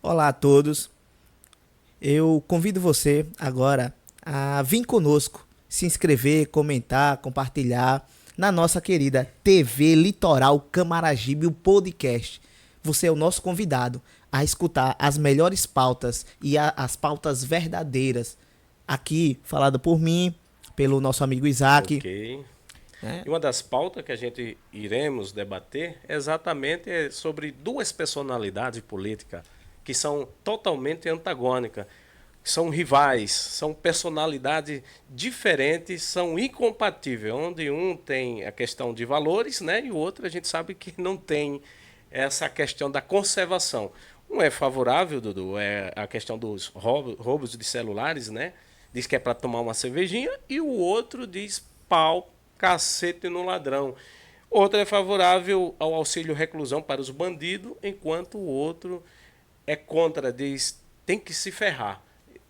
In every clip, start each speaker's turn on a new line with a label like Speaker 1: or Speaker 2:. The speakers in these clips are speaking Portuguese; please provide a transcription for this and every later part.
Speaker 1: Olá a todos. Eu convido você agora a vir conosco, se inscrever, comentar, compartilhar na nossa querida TV Litoral Camaragibe, o podcast. Você é o nosso convidado a escutar as melhores pautas e as pautas verdadeiras. Aqui, falada por mim, pelo nosso amigo Isaac.
Speaker 2: Ok.
Speaker 1: Né?
Speaker 2: E uma das pautas que a gente iremos debater é exatamente sobre duas personalidades políticas que são totalmente antagônicas, que são rivais, são personalidades diferentes, são incompatíveis, onde um tem a questão de valores, né, e o outro a gente sabe que não tem essa questão da conservação. Um é favorável, Dudu, é a questão dos roubos de celulares, né? Diz que é para tomar uma cervejinha, e o outro diz pau, cacete no ladrão. Outro é favorável ao auxílio reclusão para os bandidos, enquanto o outro é contra, diz tem que se ferrar.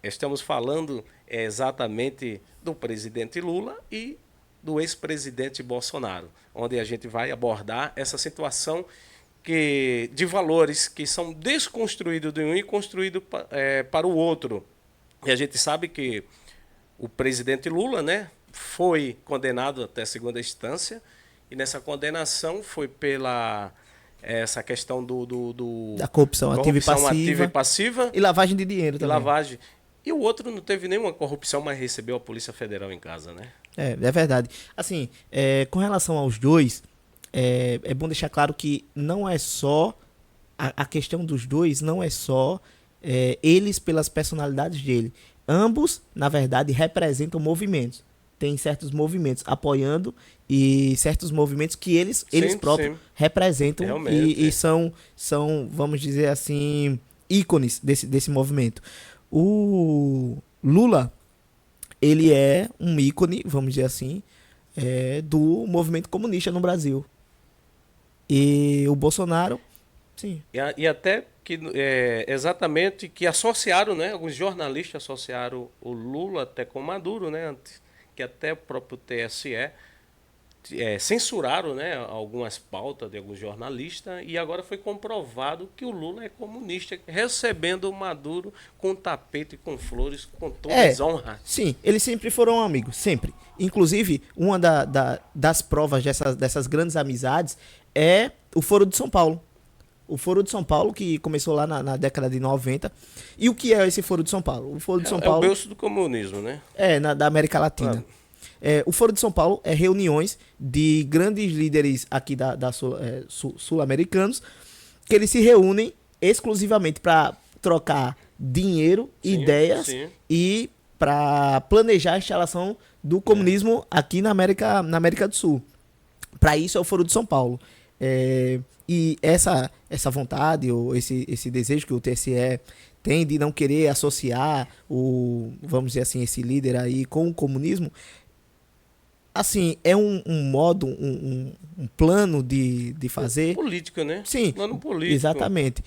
Speaker 2: Estamos falando exatamente do presidente Lula e do ex-presidente Bolsonaro, onde a gente vai abordar essa situação de valores que são desconstruídos de um e construídos para o outro. E a gente sabe que o presidente Lula, né, foi condenado até segunda instância, e nessa condenação foi pela essa questão
Speaker 1: Da corrupção ativa
Speaker 2: ativa e
Speaker 1: e
Speaker 2: passiva
Speaker 1: e lavagem de dinheiro
Speaker 2: e
Speaker 1: também.
Speaker 2: lavagem. E o outro não teve nenhuma corrupção, mas recebeu a Polícia Federal em casa, né?
Speaker 1: É verdade. Assim, com relação aos dois, é bom deixar claro que não é só a questão dos dois, não é só eles pelas personalidades dele. Ambos, na verdade, representam movimentos. Tem certos movimentos apoiando e certos movimentos que eles
Speaker 2: Sim,
Speaker 1: próprios
Speaker 2: sim,
Speaker 1: representam e
Speaker 2: realmente.
Speaker 1: são, vamos dizer assim, ícones desse movimento. O Lula, ele é um ícone, vamos dizer assim, do movimento comunista no Brasil. E o Bolsonaro, sim,
Speaker 2: E até que exatamente que associaram, né? Alguns jornalistas associaram o Lula até com Maduro, né? Que até o próprio TSE censuraram, né, algumas pautas de alguns jornalistas, e agora foi comprovado que o Lula é comunista, recebendo o Maduro com tapete e com flores, com toda
Speaker 1: é,
Speaker 2: desonra.
Speaker 1: sim, eles sempre foram amigos, sempre. Inclusive, uma das provas dessas grandes amizades é o Foro de São Paulo. O Foro de São Paulo, que começou lá na década de 90. E o que é esse Foro de São Paulo? O Foro de São
Speaker 2: É o
Speaker 1: Paulo
Speaker 2: berço do comunismo, né?
Speaker 1: da América Latina.
Speaker 2: Claro.
Speaker 1: O Foro de São Paulo é reuniões de grandes líderes aqui sul-americanos que eles se reúnem exclusivamente para trocar dinheiro,
Speaker 2: Sim,
Speaker 1: ideias
Speaker 2: sim.
Speaker 1: e para planejar a instalação do
Speaker 2: É.
Speaker 1: comunismo aqui na América do Sul. Para isso é o Foro de São Paulo. E essa vontade ou esse desejo que o TSE tem de não querer associar vamos dizer assim, esse líder aí com o comunismo, assim, é um modo, um plano de fazer.
Speaker 2: Político, né?
Speaker 1: Sim,
Speaker 2: Plano político.
Speaker 1: exatamente.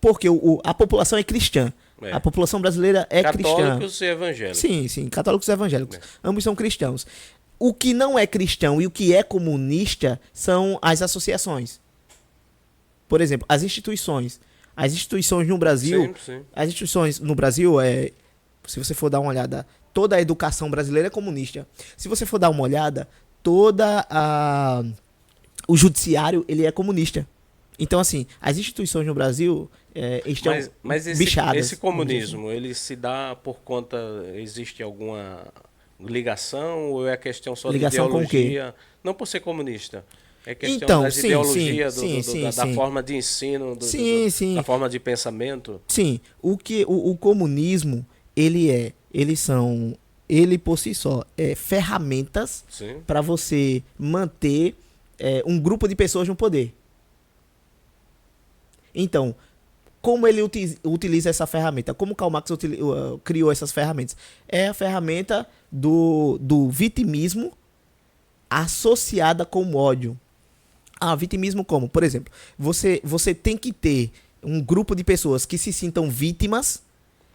Speaker 1: Porque a população é cristã. A
Speaker 2: É.
Speaker 1: população brasileira é cristã.
Speaker 2: Católicos e evangélicos.
Speaker 1: Sim, sim, católicos e evangélicos.
Speaker 2: É.
Speaker 1: Ambos são cristãos. O que não é cristão e o que é comunista são as associações. Por exemplo, as instituições. As instituições no Brasil,
Speaker 2: Sim, sim.
Speaker 1: as instituições no Brasil, se você for dar uma olhada, toda a educação brasileira é comunista. Se você for dar uma olhada, o judiciário, ele é comunista. Então, assim, as instituições no Brasil estão
Speaker 2: Mas
Speaker 1: bichadas.
Speaker 2: esse
Speaker 1: Vamos dizer assim.
Speaker 2: comunismo, ele se dá por conta, existe alguma ligação ou é questão só de
Speaker 1: Ligação com o quê?
Speaker 2: ideologia? Não por ser comunista. É questão
Speaker 1: Então,
Speaker 2: das
Speaker 1: sim, sim,
Speaker 2: ideologias,
Speaker 1: sim, sim,
Speaker 2: da
Speaker 1: sim.
Speaker 2: forma de ensino,
Speaker 1: Sim,
Speaker 2: da
Speaker 1: sim.
Speaker 2: forma de pensamento.
Speaker 1: Sim, o comunismo, ele por si só é ferramentas
Speaker 2: Sim.
Speaker 1: para você manter um grupo de pessoas no poder. Então, como ele utiliza essa ferramenta? Como Karl Marx criou essas ferramentas? É a ferramenta do vitimismo associada com ódio. Vitimismo como? Por exemplo, você tem que ter um grupo de pessoas que se sintam vítimas.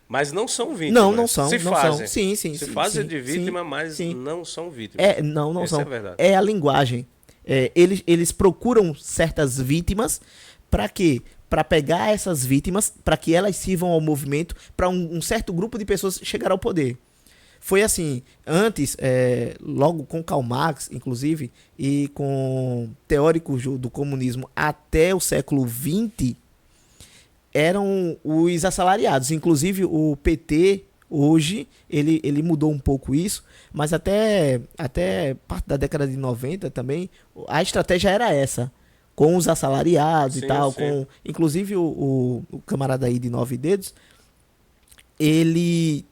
Speaker 2: Mas não são
Speaker 1: Não, não
Speaker 2: vítimas.
Speaker 1: são,
Speaker 2: Se
Speaker 1: não são.
Speaker 2: fazem.
Speaker 1: Sim, sim,
Speaker 2: Se
Speaker 1: sim,
Speaker 2: fazem
Speaker 1: sim,
Speaker 2: de
Speaker 1: sim,
Speaker 2: vítima, mas
Speaker 1: sim.
Speaker 2: não são vítimas.
Speaker 1: Não
Speaker 2: Essa é
Speaker 1: são.
Speaker 2: a verdade.
Speaker 1: É a linguagem. Eles procuram certas vítimas para quê? para pegar essas vítimas, para que elas sirvam ao movimento, para um certo grupo de pessoas chegar ao poder. Foi assim, antes, logo com Karl Marx, inclusive, e com teóricos do comunismo até o século XX, eram os assalariados. Inclusive o PT, hoje, ele mudou um pouco isso, mas até parte da década de 90 também, a estratégia era essa, com os assalariados e tal, com inclusive o camarada aí de 9 dedos, ele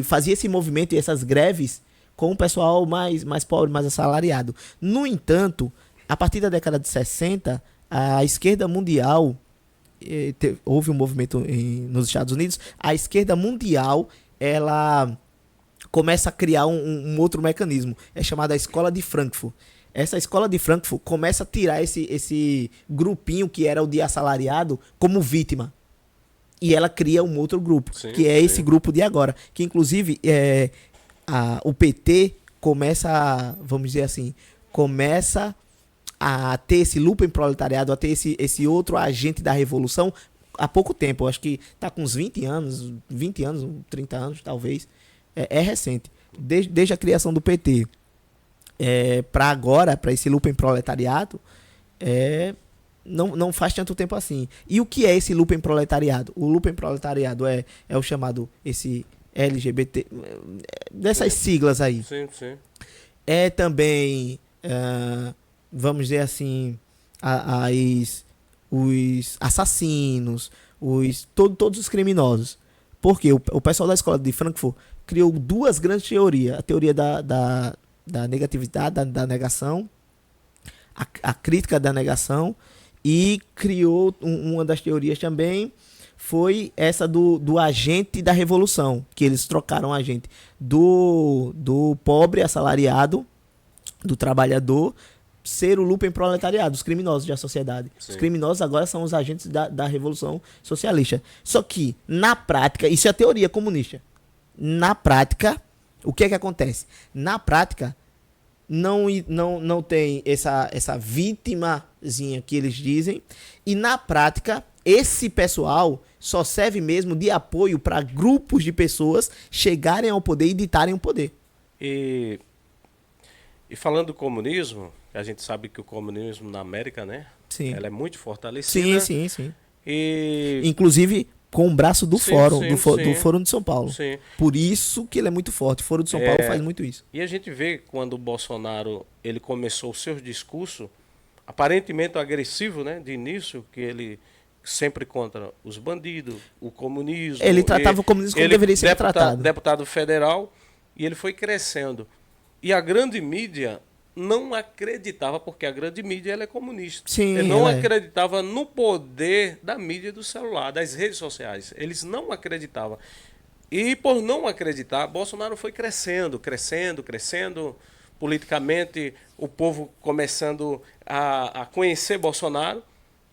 Speaker 1: fazia esse movimento e essas greves com o pessoal mais pobre, mais assalariado. No entanto, a partir da década de 60, a esquerda mundial, houve um movimento nos Estados Unidos, a esquerda mundial, ela começa a criar um outro mecanismo, é chamada a Escola de Frankfurt. Essa Escola de Frankfurt começa a tirar esse grupinho que era o de assalariado como vítima. E ela cria um outro grupo, que é esse grupo de agora. Que inclusive o PT começa, vamos dizer assim, começa a ter esse proletariado, a ter esse outro agente da revolução há pouco tempo. Eu acho que está com uns 20 anos, 30 anos talvez. É recente. Desde a criação do PT. Para agora, para esse proletariado, não faz tanto tempo assim. E o que é esse proletariado? O proletariado é o chamado, esse LGBT, dessas siglas aí.
Speaker 2: Sim, sim.
Speaker 1: É também, vamos dizer assim, os assassinos, todos os criminosos. Porque o pessoal da escola de Frankfurt criou duas grandes teorias. A teoria da negatividade, da negação, a crítica da negação, e criou uma das teorias também, foi essa do agente da revolução, que eles trocaram o agente do pobre assalariado, do trabalhador, ser o proletariado, os criminosos da sociedade. Sim. Os criminosos agora são os agentes da revolução socialista. Só que, na prática, isso é a teoria comunista. Na prática, o que é que acontece? Na prática, não tem essa vítimazinha que eles dizem, e na prática esse pessoal só serve mesmo de apoio para grupos de pessoas chegarem ao poder e ditarem o poder.
Speaker 2: E falando do comunismo, a gente sabe que o comunismo na América, né?
Speaker 1: Sim.
Speaker 2: Ela é muito fortalecida.
Speaker 1: Sim.
Speaker 2: E
Speaker 1: inclusive com o braço do Fórum, do Fórum de São Paulo.
Speaker 2: Sim.
Speaker 1: Por isso que ele é muito forte. O Fórum de São Paulo faz muito isso.
Speaker 2: E a gente vê quando o Bolsonaro ele começou o seu discurso, aparentemente agressivo, né, de início, que ele sempre contra os bandidos, o comunismo.
Speaker 1: Ele tratava o comunismo como deveria ser tratado.
Speaker 2: Deputado federal, e ele foi crescendo. E a grande mídia não acreditava, porque a grande mídia ela é comunista.
Speaker 1: Sim,
Speaker 2: ele não acreditava no poder da mídia do celular, das redes sociais. Eles não acreditavam. E por não acreditar, Bolsonaro foi crescendo politicamente, o povo começando a conhecer Bolsonaro.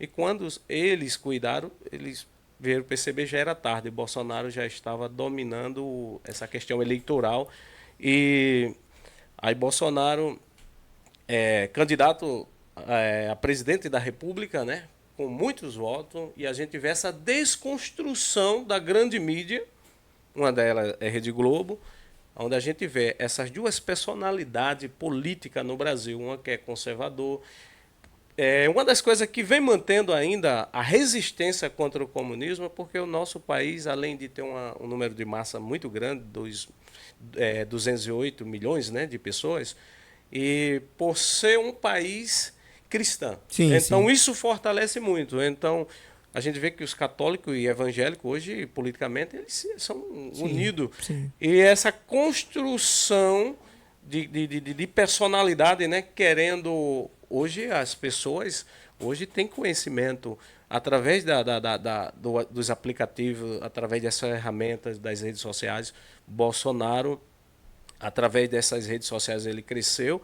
Speaker 2: E quando eles cuidaram, eles vieram perceber, já era tarde. Bolsonaro já estava dominando essa questão eleitoral. E aí Bolsonaro candidato a presidente da República, né, com muitos votos, e a gente vê essa desconstrução da grande mídia, uma delas é Rede Globo, onde a gente vê essas duas personalidades políticas no Brasil, uma que é conservador. Uma das coisas que vem mantendo ainda a resistência contra o comunismo é porque o nosso país, além de ter um número de massa muito grande, 208 milhões, né, de pessoas, e por ser um país cristão.
Speaker 1: Sim,
Speaker 2: então,
Speaker 1: sim.
Speaker 2: Isso fortalece muito. Então, a gente vê que os católicos e evangélicos, hoje, politicamente, eles são unidos.
Speaker 1: Sim.
Speaker 2: E essa construção de personalidade, né, querendo... Hoje, as pessoas têm conhecimento através dos aplicativos, através dessas ferramentas, das redes sociais. Bolsonaro, através dessas redes sociais, ele cresceu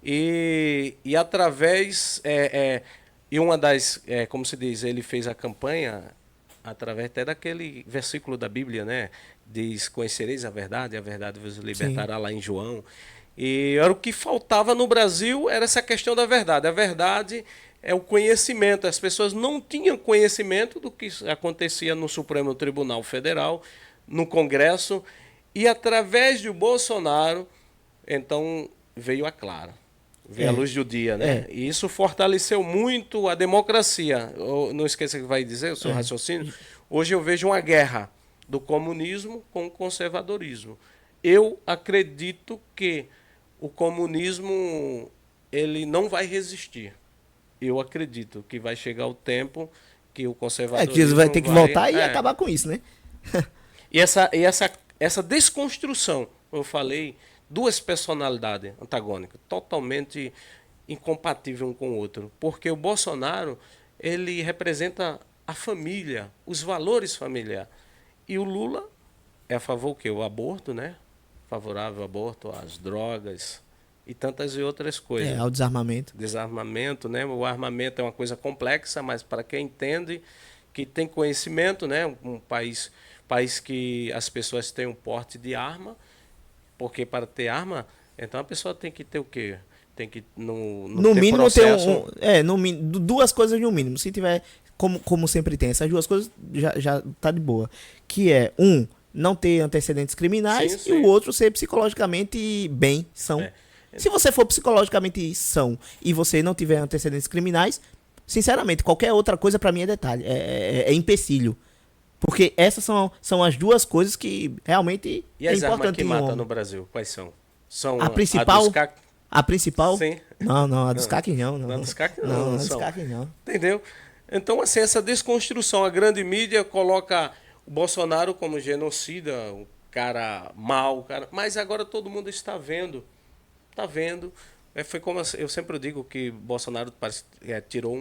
Speaker 2: e através e uma das como se diz, ele fez a campanha através até daquele versículo da Bíblia, né? Diz: conhecereis a verdade vos libertará. Sim. Lá em João. E era o que faltava no Brasil, era essa questão da verdade. A verdade é o conhecimento. As pessoas não tinham conhecimento do que acontecia no Supremo Tribunal Federal, no Congresso, e através do Bolsonaro, então veio a clara. Veio a luz do dia, né? E isso fortaleceu muito a democracia. Não esqueça que vai dizer o seu raciocínio. Hoje eu vejo uma guerra do comunismo com o conservadorismo. Eu acredito que o comunismo ele não vai resistir. Eu acredito que vai chegar o tempo que o
Speaker 1: Que
Speaker 2: conservadorismo
Speaker 1: vai ter que voltar e acabar com isso, né?
Speaker 2: E essa desconstrução, eu falei, duas personalidades antagônicas, totalmente incompatíveis um com o outro. Porque o Bolsonaro, ele representa a família, os valores familiares. E o Lula é a favor do quê? O aborto, né? Favorável ao aborto, às drogas e tantas e outras coisas.
Speaker 1: Ao desarmamento.
Speaker 2: Desarmamento, né? O armamento é uma coisa complexa, mas para quem entende, que tem conhecimento, né? Um país que as pessoas têm um porte de arma, porque para ter arma, então a pessoa tem que ter o quê? Tem que
Speaker 1: no
Speaker 2: ter
Speaker 1: mínimo
Speaker 2: processo.
Speaker 1: duas coisas no mínimo. Se tiver, como sempre tem, essas duas coisas já tá de boa. Que é, não ter antecedentes criminais,
Speaker 2: Sim, sim.
Speaker 1: e o outro ser psicologicamente bem, são. Se você for psicologicamente são e você não tiver antecedentes criminais, sinceramente, qualquer outra coisa pra mim é detalhe, é empecilho. Porque essas são as duas coisas que realmente
Speaker 2: E
Speaker 1: é
Speaker 2: as armas
Speaker 1: importante
Speaker 2: que
Speaker 1: em um
Speaker 2: matam
Speaker 1: homem.
Speaker 2: no Brasil, quais são? São
Speaker 1: A principal,
Speaker 2: dos CAC?
Speaker 1: a principal,
Speaker 2: Sim.
Speaker 1: não, a dos CAC não.
Speaker 2: Não, dos CAC
Speaker 1: Não, a dos
Speaker 2: são.
Speaker 1: CAC não.
Speaker 2: Entendeu? Então, assim, essa desconstrução, a grande mídia coloca o Bolsonaro como genocida, um cara mau, mas agora todo mundo está vendo. Está vendo. Foi como eu sempre digo que Bolsonaro tirou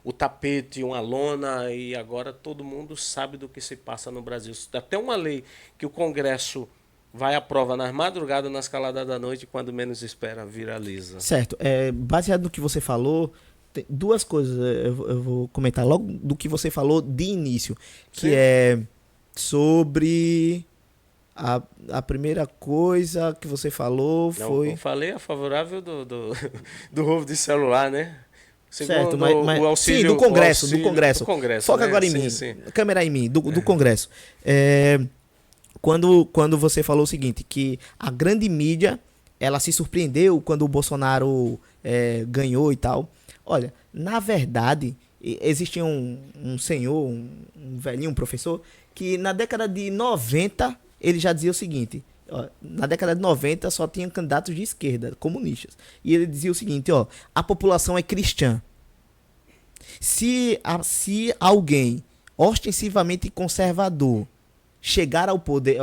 Speaker 2: o tapete, uma lona, e agora todo mundo sabe do que se passa no Brasil. Até uma lei que o Congresso vai aprovar nas madrugadas, nas caladas da noite, quando menos espera, viraliza.
Speaker 1: Certo. Baseado no que você falou, tem duas coisas eu vou comentar logo do que você falou de início, que
Speaker 2: Sim.
Speaker 1: é sobre a primeira coisa que você falou foi...
Speaker 2: Eu falei a favorável do roubo de celular, né?
Speaker 1: Certo,
Speaker 2: Segundo,
Speaker 1: mas
Speaker 2: o auxílio,
Speaker 1: sim, do Congresso,
Speaker 2: do Congresso.
Speaker 1: Foca
Speaker 2: né?
Speaker 1: agora em
Speaker 2: Sim,
Speaker 1: mim.
Speaker 2: sim.
Speaker 1: Câmera em mim, do Congresso. Quando você falou o seguinte, que a grande mídia, ela se surpreendeu quando o Bolsonaro ganhou e tal. Olha, na verdade, existia um senhor, um velhinho, um professor, que na década de 90, ele já dizia o seguinte, ó, na década de 90 só tinha candidatos de esquerda, comunistas. E ele dizia o seguinte, ó, a população é cristã. Se alguém ostensivamente conservador chegar ao poder,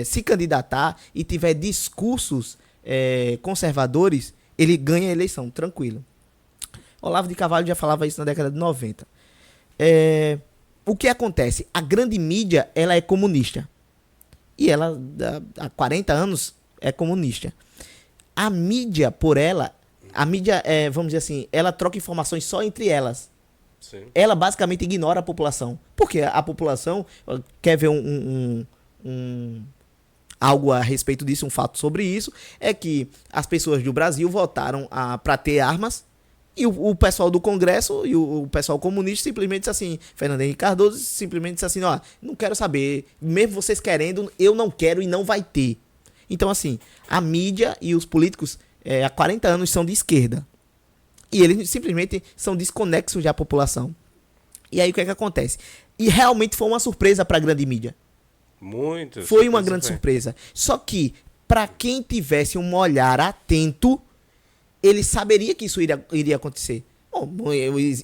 Speaker 1: se candidatar e tiver discursos conservadores, ele ganha a eleição, tranquilo. Olavo de Carvalho já falava isso na década de 90. O que acontece? A grande mídia, ela é comunista. E ela, há 40 anos, é comunista. A mídia, vamos dizer assim, ela troca informações só entre elas.
Speaker 2: Sim.
Speaker 1: Ela basicamente ignora a população. Porque a população quer ver algo a respeito disso, um fato sobre isso, é que as pessoas do Brasil votaram para ter armas, e o pessoal do Congresso e o pessoal comunista simplesmente disse assim, Fernando Henrique Cardoso simplesmente disse assim, ó, não quero saber, mesmo vocês querendo, eu não quero e não vai ter. Então assim, a mídia e os políticos há 40 anos são de esquerda. E eles simplesmente são desconexos da população. E aí o que é que acontece? E realmente foi uma surpresa para a grande mídia.
Speaker 2: Muito.
Speaker 1: Foi uma grande surpresa. Só que, para quem tivesse um olhar atento, ele saberia que isso iria acontecer. Bom,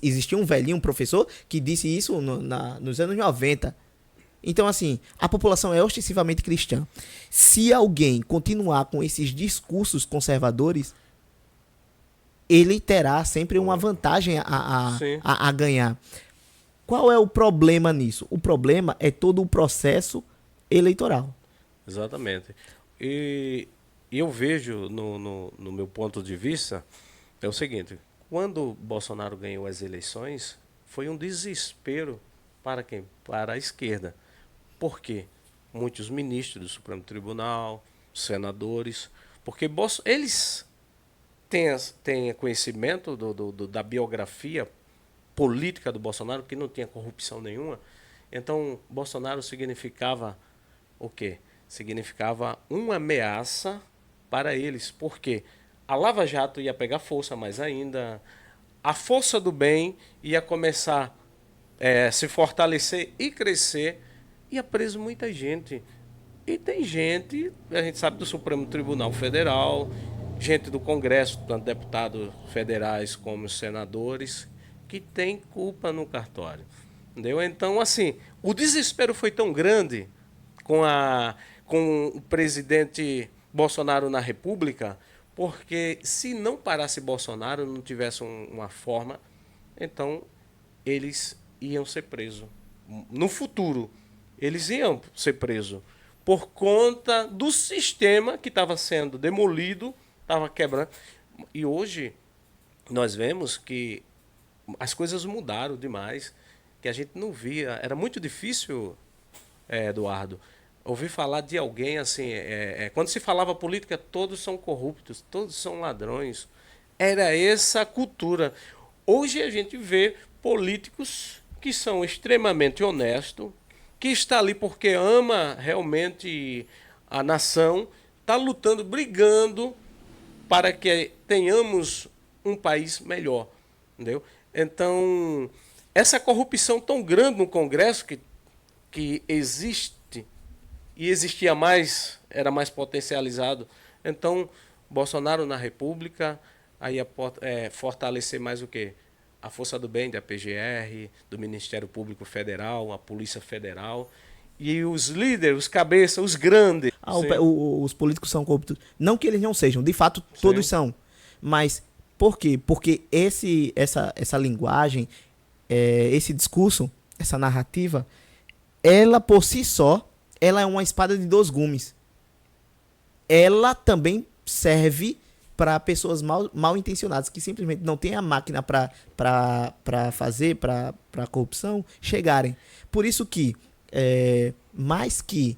Speaker 1: existia um velhinho, um professor, que disse isso nos anos 90. Então, assim, a população é ostensivamente cristã. Se alguém continuar com esses discursos conservadores, ele terá sempre uma vantagem a ganhar. Qual é o problema nisso? O problema é todo o processo eleitoral.
Speaker 2: Exatamente. E eu vejo, no meu ponto de vista, é o seguinte, quando Bolsonaro ganhou as eleições, foi um desespero para quem? Para a esquerda. Por quê? Muitos ministros do Supremo Tribunal, senadores, porque eles tenha conhecimento da biografia política do Bolsonaro, que não tinha corrupção nenhuma, então Bolsonaro significava o quê? Significava uma ameaça para eles, porque a Lava Jato ia pegar força mais ainda, a força do bem ia começar a se fortalecer e crescer, ia preso muita gente. E tem gente, a gente sabe do Supremo Tribunal Federal, gente do Congresso, tanto deputados federais como senadores, que tem culpa no cartório. Entendeu? Então, assim, o desespero foi tão grande com, com o presidente Bolsonaro na República, porque se não parasse Bolsonaro, não tivesse uma forma, então eles iam ser presos. No futuro, eles iam ser presos por conta do sistema que estava sendo demolido, estava quebrando. E hoje nós vemos que as coisas mudaram demais, que a gente não via. Era muito difícil, Eduardo, ouvir falar de alguém assim. Quando se falava política, todos são corruptos, todos são ladrões. Era essa cultura. Hoje a gente vê políticos que são extremamente honestos, que está ali porque ama realmente a nação, está lutando, brigando para que tenhamos um país melhor, entendeu? Então, essa corrupção tão grande no Congresso que existe e existia mais, era mais potencializado. Então, Bolsonaro na República, aí fortalecer mais o quê? A Força do Bem da PGR, do Ministério Público Federal, a Polícia Federal, e os líderes, os cabeças, os grandes.
Speaker 1: Os políticos são corruptos. Não que eles não sejam, de fato todos são. Mas por quê? Porque essa linguagem, esse discurso, essa narrativa, ela por si só, ela é uma espada de dois gumes. Ela também serve para pessoas mal intencionadas, que simplesmente não têm a máquina para fazer, para corrupção, chegarem. Por isso que, mais que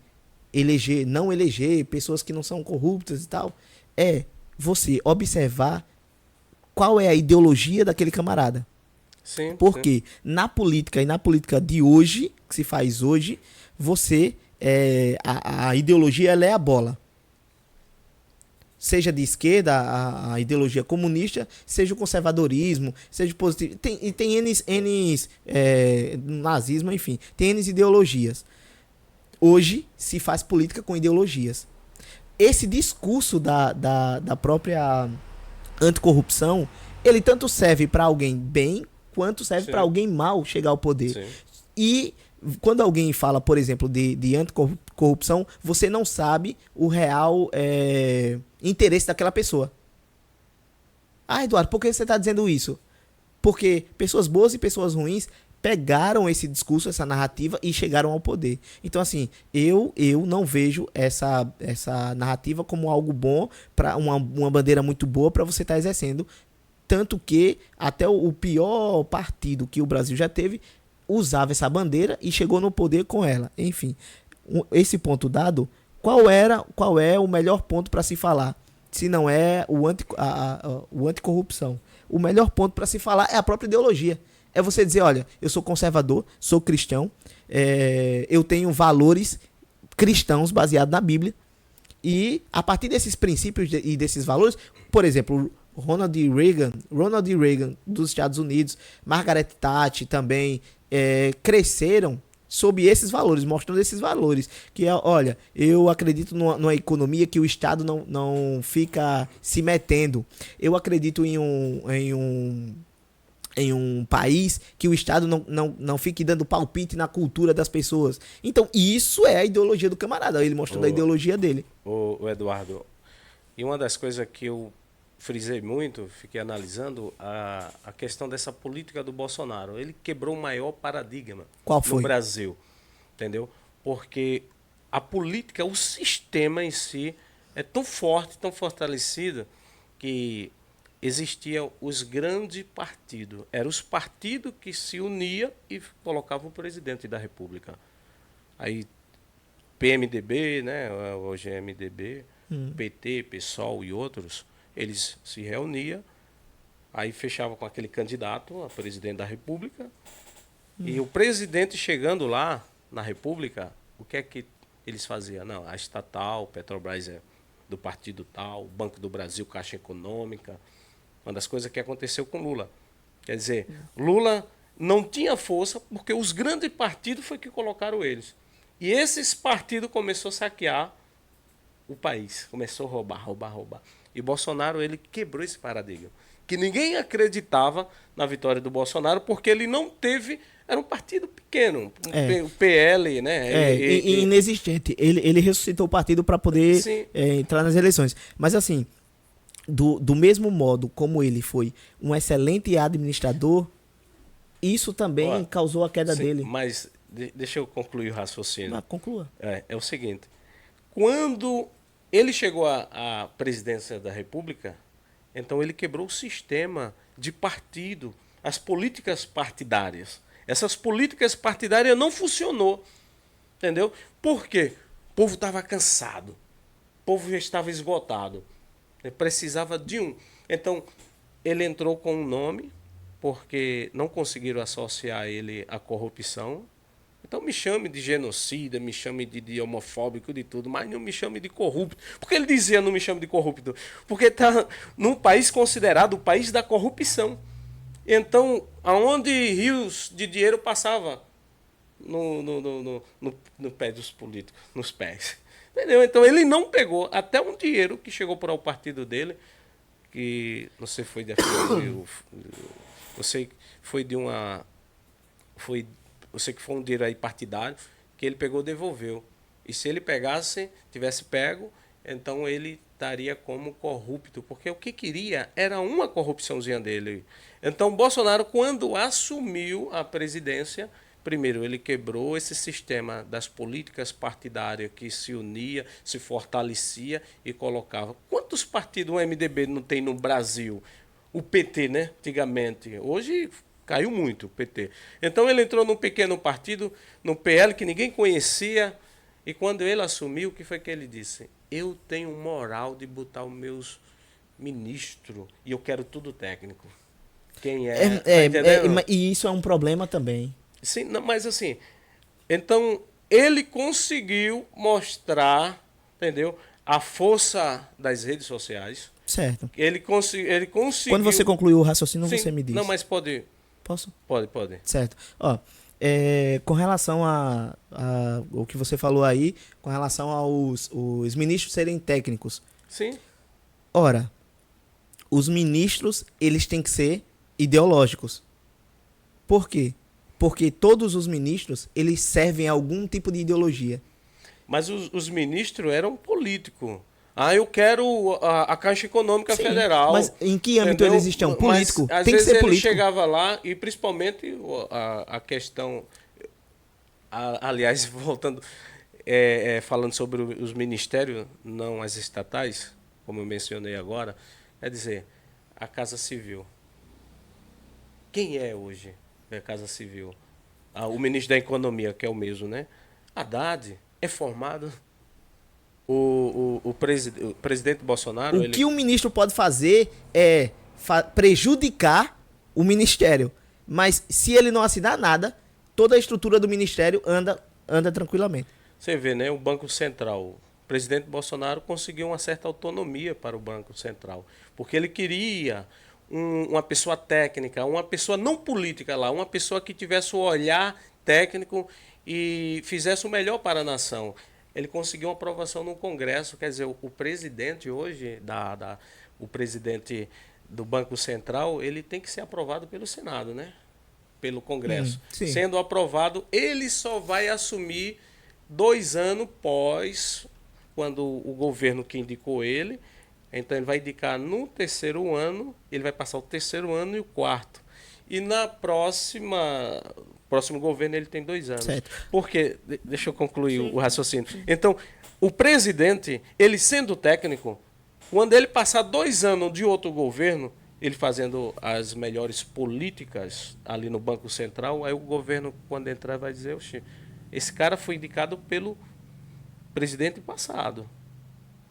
Speaker 1: não eleger pessoas que não são corruptas e tal, é você observar qual é a ideologia daquele camarada.
Speaker 2: Sim,
Speaker 1: porque na política e na política de hoje, que se faz hoje, você a ideologia ela é a bola. Seja de esquerda, a ideologia comunista, seja o conservadorismo, seja o positivo. Tem N nazismo, enfim, tem N ideologias. Hoje se faz política com ideologias. Esse discurso da própria anticorrupção, ele tanto serve para alguém bem, quanto serve para alguém mal chegar ao poder.
Speaker 2: Sim.
Speaker 1: E quando alguém fala, por exemplo, de anticorrupção, você não sabe o real interesse daquela pessoa. Ah, Eduardo, por que você está dizendo isso? Porque pessoas boas e pessoas ruins pegaram esse discurso, essa narrativa e chegaram ao poder. Então, assim, eu não vejo essa narrativa como algo bom, para uma bandeira muito boa para você estar exercendo. Tanto que até o pior partido que o Brasil já teve usava essa bandeira e chegou no poder com ela. Enfim, esse ponto dado, qual é o melhor ponto para se falar? Se não é o anticorrupção. O melhor ponto para se falar é a própria ideologia. É você dizer, olha, eu sou conservador, sou cristão, eu tenho valores cristãos baseados na Bíblia, e a partir desses princípios e desses valores, por exemplo, Ronald Reagan dos Estados Unidos, Margaret Thatcher também, cresceram sob esses valores, mostrando esses valores, que olha, eu acredito numa economia que o Estado não fica se metendo, eu acredito em um país que o Estado não fique dando palpite na cultura das pessoas. Então, isso é a ideologia do camarada, ele mostrando a ideologia dele.
Speaker 2: O Eduardo, e uma das coisas que eu frisei muito, fiquei analisando a questão dessa política do Bolsonaro. Ele quebrou o maior paradigma no Brasil, entendeu? Porque a política, o sistema em si é tão forte, tão fortalecido, que existiam os grandes partidos. Eram os partidos que se uniam e colocavam o presidente da República. Aí, PMDB, né, hoje é MDB, PT, PSOL e outros, eles se reuniam, aí fechava com aquele candidato a presidente da República, e o presidente chegando lá na República, o que é que eles faziam? Não, a estatal, Petrobras é do partido tal, Banco do Brasil, Caixa Econômica, uma das coisas que aconteceu com Lula. Quer dizer, Lula não tinha força porque os grandes partidos foi que colocaram eles. E esses partidos começaram a saquear o país, começou a roubar. E Bolsonaro, ele quebrou esse paradigma. Que ninguém acreditava na vitória do Bolsonaro porque ele não teve... Era um partido pequeno, o PL, né?
Speaker 1: Inexistente. Ele ressuscitou o partido para poder entrar nas eleições. Mas assim, do mesmo modo como ele foi um excelente administrador, isso também causou a queda dele.
Speaker 2: Mas deixa eu concluir o raciocínio.
Speaker 1: Conclua.
Speaker 2: É o seguinte, quando ele chegou à presidência da República, então ele quebrou o sistema de partido, as políticas partidárias. Essas políticas partidárias não funcionou, entendeu? Por quê? O povo estava cansado, o povo já estava esgotado, ele precisava de um. Então, ele entrou com um nome, porque não conseguiram associar ele à corrupção. Então me chame de genocida, me chame de homofóbico, de tudo, mas não me chame de corrupto. Por que ele dizia não me chame de corrupto? Porque está num país considerado o país da corrupção. Então, aonde rios de dinheiro passava no pé dos políticos, nos pés. Entendeu? Então ele não pegou até um dinheiro que chegou para o partido dele, que você foi você foi de uma... Você que foi um dinheiro aí partidário, que ele pegou e devolveu. E se ele tivesse pego, então ele estaria como corrupto, porque o que queria era uma corrupçãozinha dele. Então Bolsonaro, quando assumiu a presidência, primeiro ele quebrou esse sistema das políticas partidárias que se unia, se fortalecia e colocava. Quantos partidos o MDB não tem no Brasil? O PT, né? Antigamente. Hoje caiu muito o PT. Então ele entrou num pequeno partido, no PL, que ninguém conhecia. E quando ele assumiu, o que foi que ele disse? Eu tenho moral de botar os meus ministros e eu quero tudo técnico. Quem é?
Speaker 1: E isso é um problema também.
Speaker 2: Sim, não, mas assim, então ele conseguiu mostrar, entendeu? A força das redes sociais.
Speaker 1: Certo.
Speaker 2: Ele conseguiu.
Speaker 1: Quando você concluiu o raciocínio,
Speaker 2: sim,
Speaker 1: você me diz.
Speaker 2: Não, mas pode.
Speaker 1: Posso?
Speaker 2: Pode.
Speaker 1: Certo. Ó, com relação a o que você falou aí, com relação os ministros serem técnicos.
Speaker 2: Sim.
Speaker 1: Ora, os ministros, eles têm que ser ideológicos. Por quê? Porque todos os ministros, eles servem a algum tipo de ideologia.
Speaker 2: Mas os ministros eram políticos. Eu quero a Caixa Econômica Federal.
Speaker 1: Mas em que âmbito eles estão? Político.
Speaker 2: Mas, às
Speaker 1: tem
Speaker 2: vezes
Speaker 1: que ser
Speaker 2: ele
Speaker 1: político.
Speaker 2: chegava lá e principalmente a questão... aliás, voltando, falando sobre os ministérios, não as estatais, como eu mencionei agora, é dizer, a Casa Civil. Quem é hoje a Casa Civil? O ministro da Economia, que é o mesmo, né? Haddad é formado... O presidente Bolsonaro...
Speaker 1: O que o ministro pode fazer é prejudicar o ministério. Mas se ele não assinar nada, toda a estrutura do ministério anda tranquilamente.
Speaker 2: Você vê, né? O Banco Central. O presidente Bolsonaro conseguiu uma certa autonomia para o Banco Central. Porque ele queria uma pessoa técnica, uma pessoa não política lá, uma pessoa que tivesse o olhar técnico e fizesse o melhor para a nação. Ele conseguiu uma aprovação no Congresso, quer dizer, o presidente hoje, o presidente do Banco Central, ele tem que ser aprovado pelo Senado, né? Pelo Congresso. Sendo aprovado, ele só vai assumir 2 anos pós, quando o governo que indicou ele, então ele vai indicar no 3º ano, ele vai passar o 3º ano e o 4º. E na próximo governo ele tem 2 anos.
Speaker 1: Certo.
Speaker 2: Porque, deixa eu concluir o raciocínio. Então, o presidente, ele sendo técnico, quando ele passar 2 anos de outro governo, ele fazendo as melhores políticas ali no Banco Central, aí o governo, quando entrar, vai dizer, oxe, esse cara foi indicado pelo presidente passado,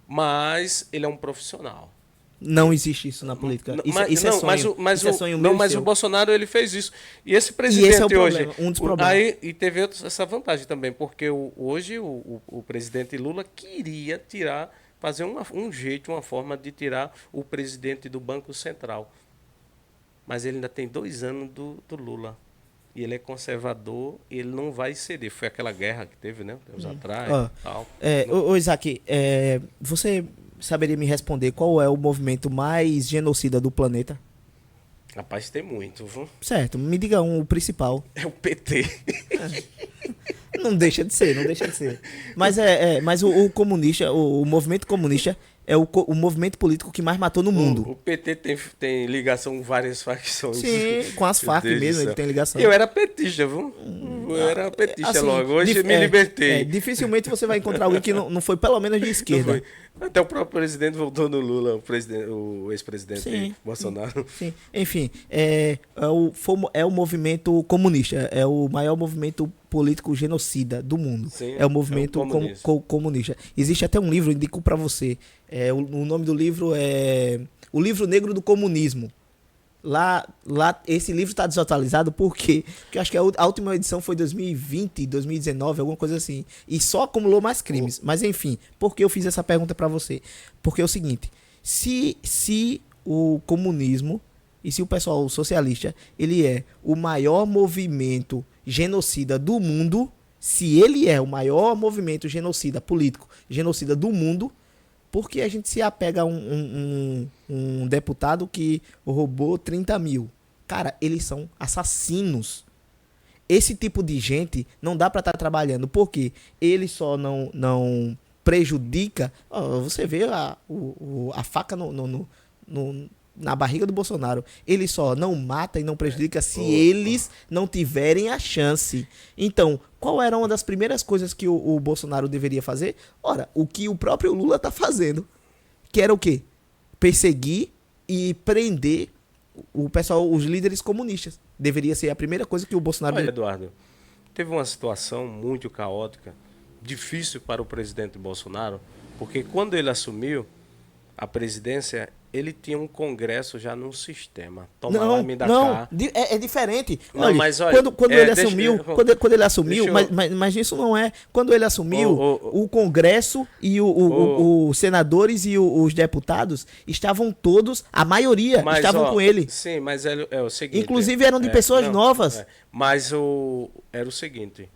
Speaker 2: mas ele é um profissional.
Speaker 1: Não existe isso na política. Isso é sonho. Isso é sonho meu e
Speaker 2: mas
Speaker 1: seu.
Speaker 2: o Bolsonaro ele fez isso. E esse
Speaker 1: E
Speaker 2: presidente
Speaker 1: esse é o
Speaker 2: hoje,
Speaker 1: problema, um dos problemas.
Speaker 2: aí e teve essa vantagem também, porque hoje o presidente Lula queria tirar, fazer um jeito, uma forma de tirar o presidente do Banco Central. Mas ele ainda tem 2 anos do Lula. E ele é conservador e ele não vai ceder. Foi aquela guerra que teve, né? Anos atrás.
Speaker 1: Ó,
Speaker 2: Tal.
Speaker 1: ô Isaac, você saberia me responder qual é o movimento mais genocida do planeta?
Speaker 2: Rapaz, tem muito, viu?
Speaker 1: Certo, me diga o principal.
Speaker 2: É o PT.
Speaker 1: Não deixa de ser, não deixa de ser. Mas o comunista, o movimento comunista é o movimento político que mais matou no mundo.
Speaker 2: O PT tem ligação com várias facções.
Speaker 1: Sim, com as Farc
Speaker 2: Meu Deus do
Speaker 1: mesmo, ele
Speaker 2: céu.
Speaker 1: tem ligação.
Speaker 2: Eu era petista, viu? Eu era petista
Speaker 1: Assim,
Speaker 2: logo. Hoje me libertei.
Speaker 1: Dificilmente você vai encontrar alguém que não foi pelo menos de
Speaker 2: Não
Speaker 1: esquerda.
Speaker 2: foi. Até o próprio presidente voltou no Lula, o ex-presidente
Speaker 1: Sim.
Speaker 2: Bolsonaro.
Speaker 1: Sim, enfim, é o movimento comunista, é o maior movimento político genocida do mundo.
Speaker 2: Sim,
Speaker 1: é o movimento
Speaker 2: é o comunista.
Speaker 1: comunista. Existe até um livro, eu indico para você. O nome do livro é O Livro Negro do Comunismo. Lá esse livro está desatualizado porque eu acho que a última edição foi 2020, 2019, alguma coisa assim. E só acumulou mais crimes. Mas enfim, por que eu fiz essa pergunta para você? Porque é o seguinte, se o comunismo e se o pessoal socialista, ele é o maior movimento genocida do mundo, se ele é o maior movimento genocida político, genocida do mundo, por que a gente se apega a um deputado que roubou 30 mil? Cara, eles são assassinos. Esse tipo de gente não dá pra estar trabalhando, porque ele só não prejudica. Você vê a faca na barriga do Bolsonaro. Ele só não mata e não prejudica se eles não tiverem a chance. Então, qual era uma das primeiras coisas que o Bolsonaro deveria fazer? Ora, o que o próprio Lula tá fazendo. Que era o quê? Perseguir e prender o pessoal, os líderes comunistas. Deveria ser a primeira coisa que o Bolsonaro...
Speaker 2: Olha, Eduardo, teve uma situação muito caótica, difícil para o presidente Bolsonaro, porque quando ele assumiu a presidência, ele tinha um congresso já num sistema. Toma lá, me dá cá.
Speaker 1: É diferente.
Speaker 2: Não,
Speaker 1: Olha,
Speaker 2: mas olha,
Speaker 1: quando ele assumiu, quando ele assumiu,
Speaker 2: deixa eu-
Speaker 1: mas isso não é. Quando ele assumiu, o Congresso e os senadores e os deputados estavam todos, a maioria
Speaker 2: Mas,
Speaker 1: estavam
Speaker 2: ó,
Speaker 1: com ele.
Speaker 2: Sim, mas é o seguinte...
Speaker 1: Inclusive eram de pessoas novas.
Speaker 2: Mas era o seguinte,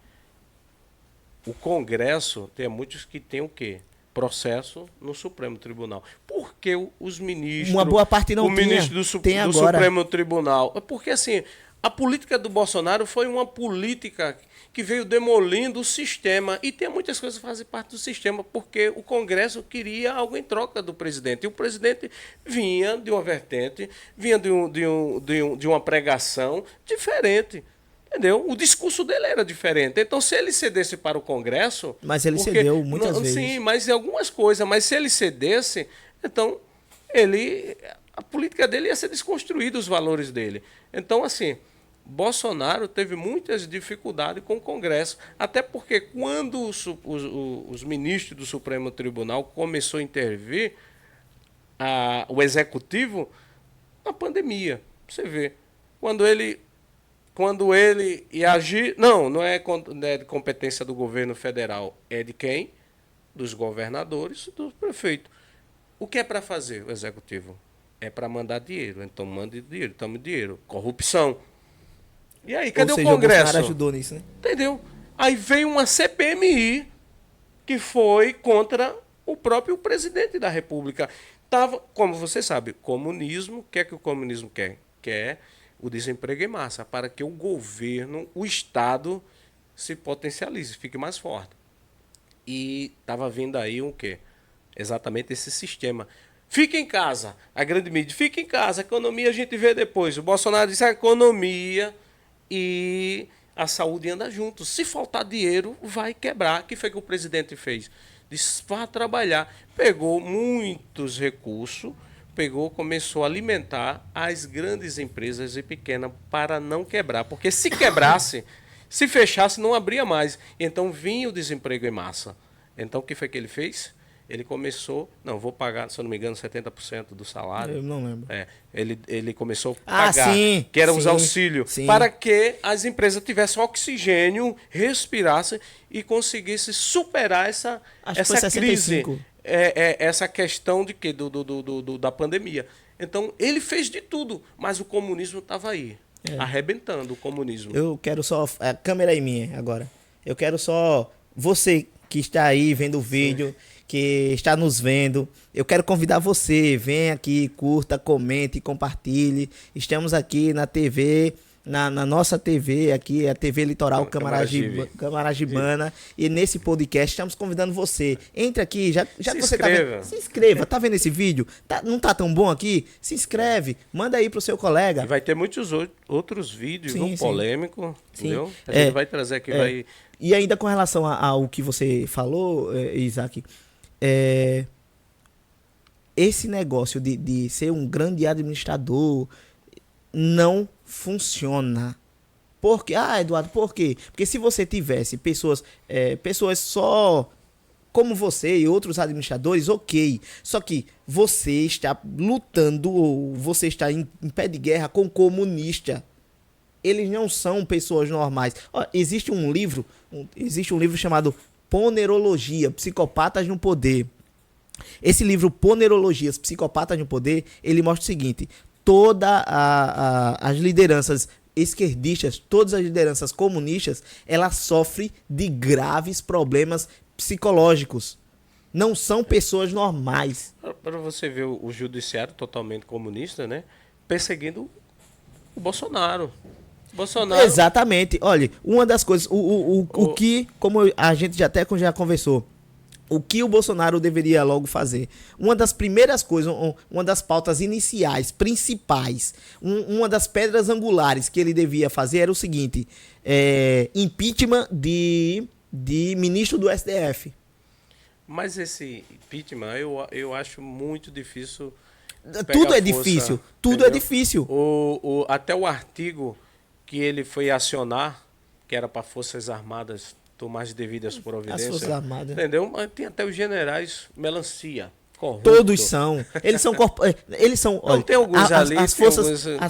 Speaker 2: o Congresso tem muitos que tem o quê? Processo no Supremo Tribunal. Por que os ministros...
Speaker 1: Uma boa parte não
Speaker 2: o
Speaker 1: tinha.
Speaker 2: ministro
Speaker 1: Tem
Speaker 2: do
Speaker 1: agora.
Speaker 2: Supremo Tribunal. Porque, assim, a política do Bolsonaro foi uma política que veio demolindo o sistema. E tem muitas coisas que fazem parte do sistema, porque o Congresso queria algo em troca do presidente. E o presidente vinha de uma vertente, vinha de uma pregação diferente. Entendeu? O discurso dele era diferente. Então, se ele cedesse para o Congresso...
Speaker 1: Mas ele cedeu muitas vezes.
Speaker 2: Sim, mas em algumas coisas. Mas se ele cedesse, então, a política dele ia ser desconstruída, os valores dele. Então, assim, Bolsonaro teve muitas dificuldades com o Congresso. Até porque quando os ministros do Supremo Tribunal começou a intervir, o Executivo, na pandemia, você vê, quando ele ia agir... Não é de competência do governo federal. É de quem? Dos governadores, do prefeito. O que é para fazer o executivo? É para mandar dinheiro. Então, mande dinheiro, tome dinheiro. Corrupção. E aí, cadê
Speaker 1: Ou seja,
Speaker 2: o Congresso?
Speaker 1: O Bolsonaro ajudou nisso, né?
Speaker 2: Entendeu? Aí veio uma CPMI que foi contra o próprio presidente da República. Como você sabe, comunismo, o que é que o comunismo quer? Quer o desemprego em massa, para que o governo, o Estado, se potencialize, fique mais forte. E estava vindo aí o quê? Exatamente esse sistema. Fique em casa, a grande mídia, fique em casa, a economia a gente vê depois. O Bolsonaro disse a economia e a saúde andam juntos. Se faltar dinheiro, vai quebrar. O que foi que o presidente fez? Disse, vá trabalhar. Pegou muitos recursos, começou a alimentar as grandes empresas e pequenas para não quebrar. Porque se quebrasse, se fechasse, não abria mais. Então vinha o desemprego em massa. Então o que foi que ele fez? Ele começou, não, vou pagar, se eu não me engano, 70% do salário.
Speaker 1: Eu não lembro.
Speaker 2: Ele começou a pagar,
Speaker 1: Sim,
Speaker 2: que eram os
Speaker 1: sim,
Speaker 2: auxílios,
Speaker 1: sim.
Speaker 2: para que as empresas tivessem oxigênio, respirassem e conseguissem superar essa
Speaker 1: Acho que foi
Speaker 2: crise,
Speaker 1: 65.
Speaker 2: essa questão de quê? Da pandemia. Então, ele fez de tudo, mas o comunismo estava aí, arrebentando o comunismo.
Speaker 1: Eu quero só. A câmera aí minha agora. Eu quero só. Você que está aí vendo o vídeo, que está nos vendo. Eu quero convidar você. Venha aqui, curta, comente, compartilhe. Estamos aqui na TV. Na nossa TV aqui, a TV Litoral Camaragibana. E nesse podcast estamos convidando você. Entre aqui, já que você tá vendo. Se inscreva. Tá vendo esse vídeo? Não tá tão bom aqui? Se inscreve. Manda aí pro seu colega.
Speaker 2: E vai ter muitos outros vídeos,
Speaker 1: Sim.
Speaker 2: polêmico,
Speaker 1: Sim.
Speaker 2: entendeu? A gente vai trazer aqui, vai...
Speaker 1: E ainda com relação ao que você falou, Isaac, esse negócio de ser um grande administrador não funciona. Por quê? Eduardo, por quê? Porque se você tivesse pessoas só como você e outros administradores, ok. Só que você está lutando, ou você está em pé de guerra com comunista. Eles não são pessoas normais. Existe um livro chamado Ponerologia, Psicopatas no Poder. Esse livro, Ponerologias, Psicopatas no Poder, ele mostra o seguinte: as lideranças esquerdistas, todas as lideranças comunistas, elas sofrem de graves problemas psicológicos. Não são pessoas normais.
Speaker 2: Para você ver o judiciário totalmente comunista, né? Perseguindo o Bolsonaro.
Speaker 1: Exatamente. Olha, uma das coisas, o que, como a gente já conversou, o que o Bolsonaro deveria logo fazer? Uma das primeiras coisas, uma das pautas iniciais, principais, uma das pedras angulares que ele devia fazer era o seguinte: impeachment de ministro do STF.
Speaker 2: Mas esse impeachment eu acho muito difícil.
Speaker 1: Tudo é difícil. Tudo é difícil.
Speaker 2: Até o artigo que ele foi acionar, que era para Forças Armadas tomar as devidas providências.
Speaker 1: As Forças Armadas.
Speaker 2: Entendeu? Mas tem até os generais melancia. Corrupto.
Speaker 1: Todos são. Eles são. Olha,
Speaker 2: tem alguns ali.
Speaker 1: As